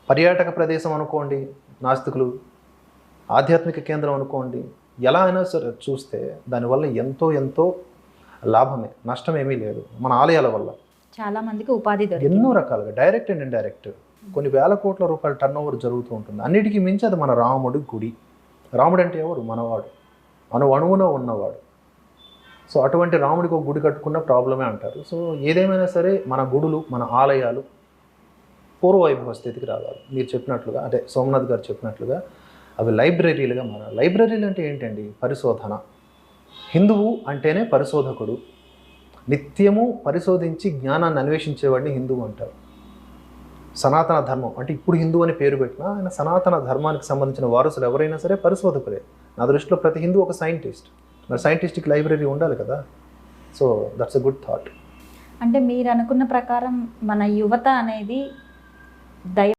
పర్యాటక ప్రదేశం అనుకోండి నాస్తికులు, ఆధ్యాత్మిక కేంద్రం అనుకోండి, ఎలా అయినా సరే చూస్తే దానివల్ల ఎంతో ఎంతో లాభమే, నష్టమేమీ లేదు. మన ఆలయాల వల్ల చాలా మందికి ఉపాధి దొరికింది. ఎన్నో రకాలుగా డైరెక్ట్ అండ్ ఇండైరెక్ట్ కొన్ని వేల కోట్ల రూపాయల టర్న్ ఓవర్ జరుగుతూ ఉంటుంది. అన్నిటికీ మించి అది మన రాముడి గుడి. రాముడు అంటే ఎవరు? మనవాడు, అణువున ఉన్నవాడు. సో అటువంటి రాముడికి ఒక గుడి కట్టుకున్న ప్రాబ్లమే అంటారు. సో ఏదేమైనా సరే మన గుడులు, మన ఆలయాలు పూర్వవైభవ స్థితికి రావాలి. మీరు చెప్పినట్లుగా, అంటే సోమనాథ్ గారు చెప్పినట్లుగా అవి లైబ్రరీలుగా మారాలి. లైబ్రరీలు అంటే ఏంటండి? పరిశోధన. హిందువు అంటేనే పరిశోధకుడు, నిత్యము పరిశోధించి జ్ఞానాన్ని అన్వేషించేవాడిని హిందువు అంటారు. సనాతన ధర్మం అంటే ఇప్పుడు హిందూ అని పేరు పెట్టినా ఆయన సనాతన ధర్మానికి సంబంధించిన వారసులు ఎవరైనా సరే పరిశోధకులే. నా దృష్టిలో ప్రతి హిందూ ఒక సైంటిస్ట్. మరి సైంటిస్ట్కి లైబ్రరీ ఉండాలి కదా. So that's a good thought. అంటే మీరు అనుకున్న ప్రకారం మన యువత అనేది దైవ